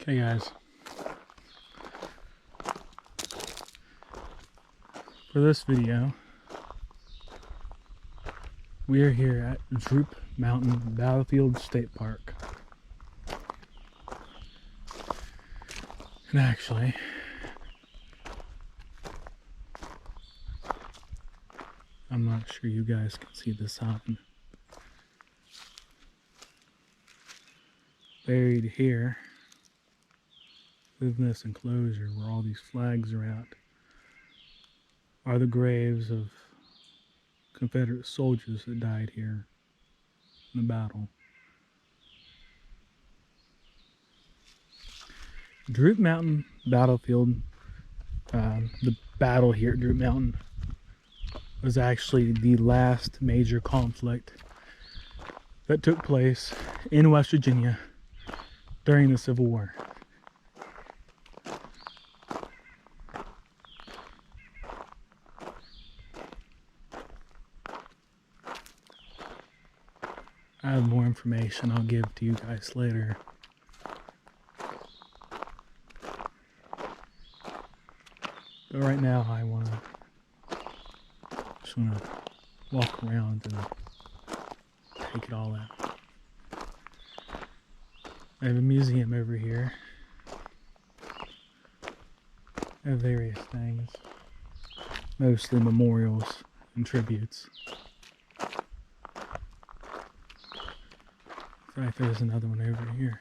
Okay guys, for this video, we are here at Droop Mountain Battlefield State Park. And actually, I'm not sure you guys can see the sign. Buried here within this enclosure where all these flags are at are the graves of Confederate soldiers that died here in the battle. Droop Mountain Battlefield, the battle here at Droop Mountain was actually the last major conflict that took place in West Virginia during the Civil War. I have more information I'll give to you guys later. But right now I just wanna walk around and take it all in. I have a museum over here. I have various things, mostly memorials and tributes. In fact, there's another one over here.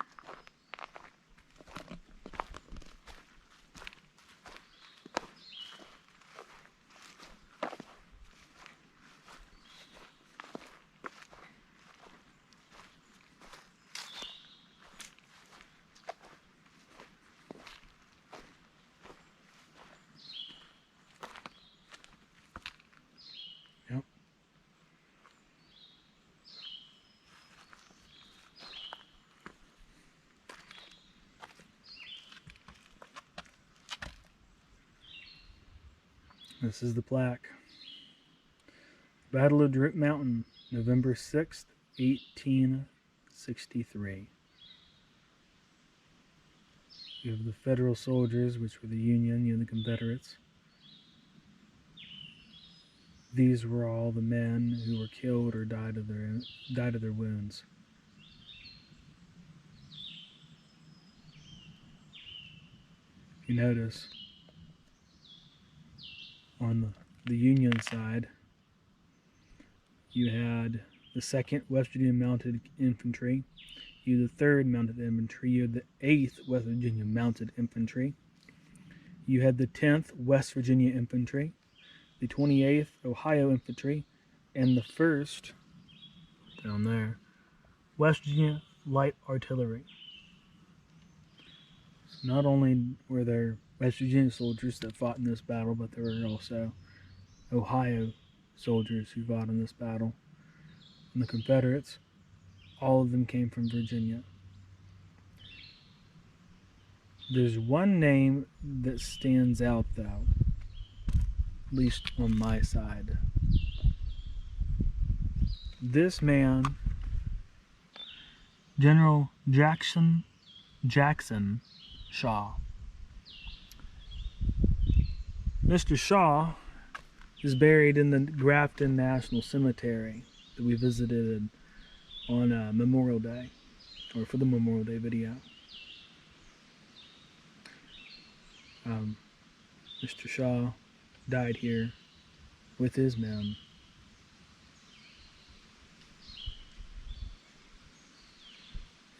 Yep. This is the plaque. Battle of Droop Mountain, November 6th, 1863. You have the Federal soldiers, which were the Union, you have the Confederates. These were all the men who were killed or died of their wounds. If you notice, on the Union side, you had the 2nd West Virginia Mounted Infantry, you had the 3rd Mounted Infantry, you had the 8th West Virginia Mounted Infantry, you had the 10th West Virginia Infantry, the 28th Ohio Infantry, and the 1st, down there, West Virginia Light Artillery. So not only were there West Virginia soldiers that fought in this battle, but there were also Ohio soldiers who fought in this battle. And the Confederates, all of them came from Virginia. There's one name that stands out though, at least on my side. This man, General Jackson Shaw. Mr. Shaw is buried in the Grafton National Cemetery that we visited on Memorial Day, or for the Memorial Day video. Mr. Shaw died here with his men.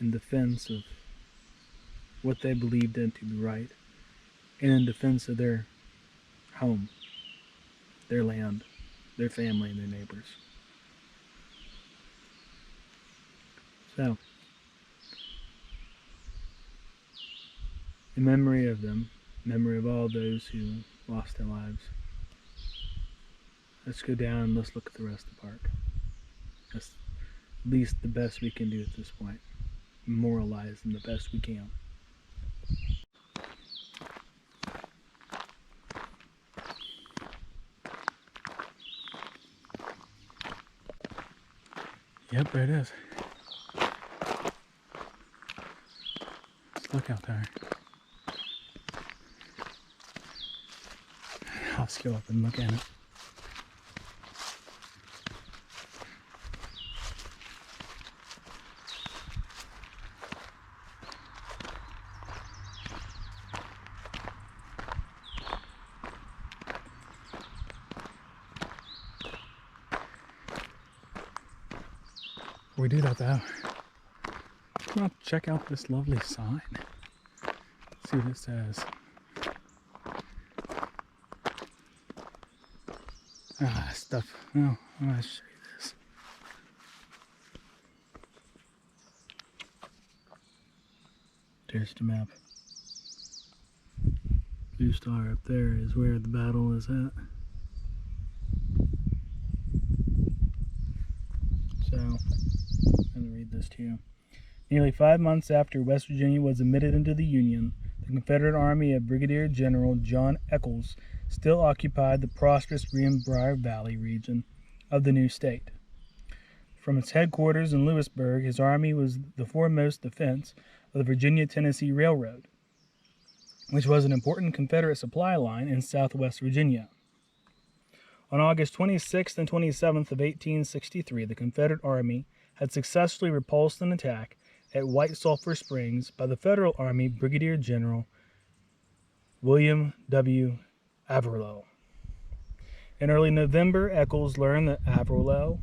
In defense of what they believed in to be right, and in defense of their home, their land, their family, and their neighbors. So, in memory of them, memory of all those who lost their lives, let's go down and let's look at the rest of the park. That's at least the best we can do at this point. Memorialize them the best we can. Yep, there it is. lookout tower. I'll just go up and look at it. We do that though. Come on, check out this lovely sign. See what it says. Stuff. Oh, I'm gonna show you this. There's the map. Blue star up there is where the battle is at. So, I'm going to read this to you. Nearly 5 months after West Virginia was admitted into the Union, the Confederate Army of Brigadier General John Echols still occupied the prosperous Greenbrier Valley region of the new state. From its headquarters in Lewisburg, his army was the foremost defense of the Virginia-Tennessee Railroad, which was an important Confederate supply line in southwest Virginia. On August 26th and 27th of 1863, the Confederate Army had successfully repulsed an attack at White Sulphur Springs by the Federal Army Brigadier General William W. Averell. In early November, Echols learned that Averell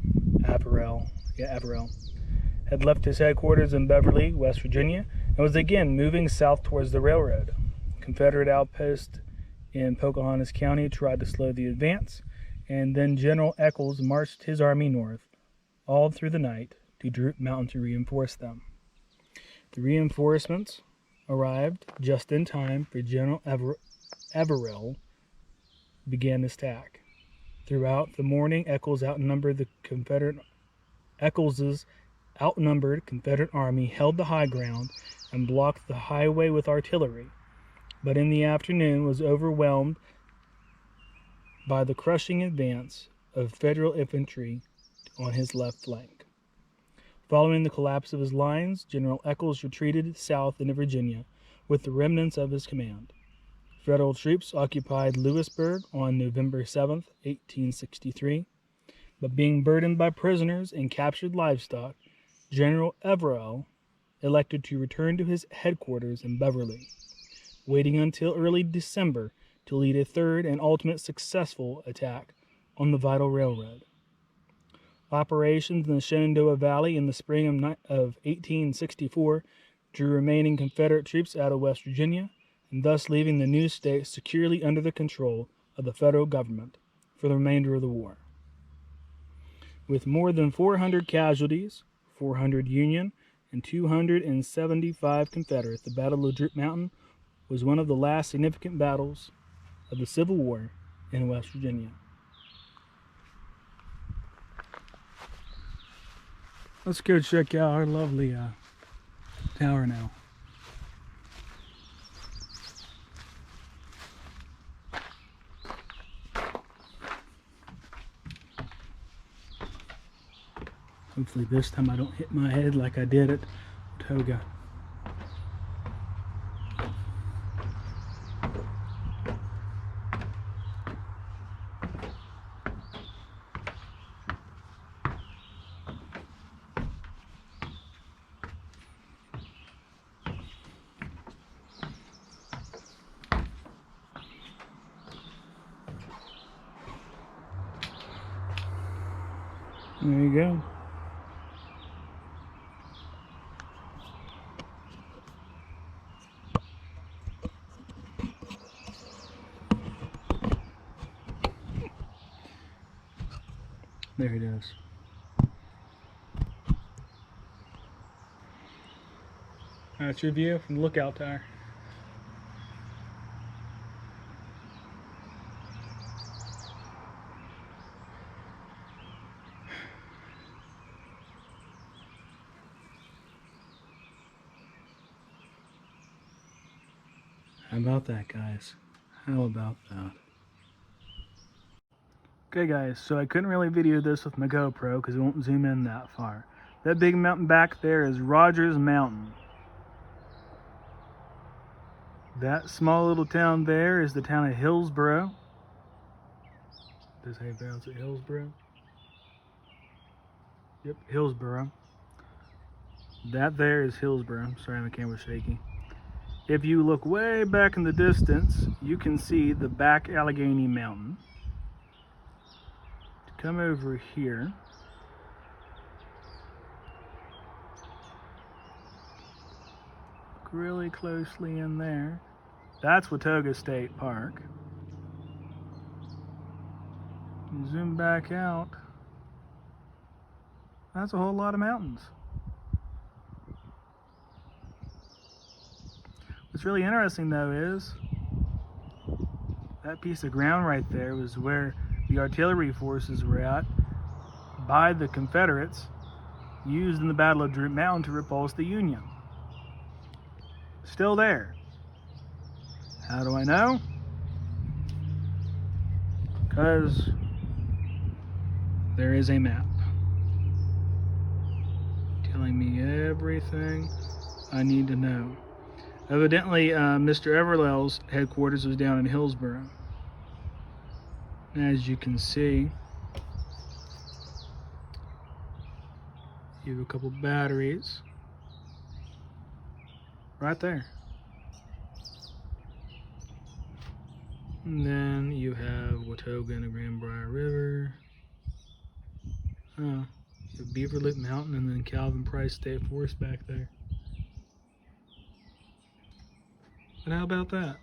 had left his headquarters in Beverly, West Virginia, and was again moving south towards the railroad. Confederate outposts in Pocahontas County tried to slow the advance, and then General Echols marched his army north, all through the night, to Droop Mountain to reinforce them. The reinforcements arrived just in time for General Averell began his attack. Throughout the morning, Echols' outnumbered Confederate army held the high ground and blocked the highway with artillery, but in the afternoon was overwhelmed by the crushing advance of Federal infantry on his left flank. Following the collapse of his lines, General Echols retreated south into Virginia with the remnants of his command. Federal troops occupied Lewisburg on November 7, 1863, but being burdened by prisoners and captured livestock, General Averell elected to return to his headquarters in Beverly, waiting until early December to lead a third and ultimate successful attack on the vital railroad. Operations in the Shenandoah Valley in the spring of 1864 drew remaining Confederate troops out of West Virginia, and thus leaving the new state securely under the control of the federal government for the remainder of the war. With more than 400 casualties, 400 Union, and 275 Confederate, the Battle of Droop Mountain was one of the last significant battles of the Civil War in West Virginia. Let's go check out our lovely tower now. Hopefully this time I don't hit my head like I did at Toga. There you go. There it is. That's your view from the lookout tower. How about that, guys? How about that? Okay guys, so I couldn't really video this with my GoPro because it won't zoom in that far. That big mountain back there is Rogers Mountain. That small little town there is the town of Hillsboro. That's how you pronounce it, Hillsboro? Yep, Hillsboro. That there is Hillsboro. Sorry, my camera's shaky. If you look way back in the distance, you can see the back Allegheny Mountain. To come over here, look really closely in there. That's Watauga State Park. You zoom back out. That's a whole lot of mountains. What's really interesting though is that piece of ground right there was where the artillery forces were at by the Confederates, used in the Battle of Droop Mountain to repulse the Union. Still there. How do I know? Because there is a map telling me everything I need to know. Evidently, Mr. Everlell's headquarters was down in Hillsboro. As you can see, you have a couple batteries right there. And then you have Watauga and the Grand Briar River. Oh, you have Beaver Lip Mountain and then Calvin Price State Forest back there. And how about that?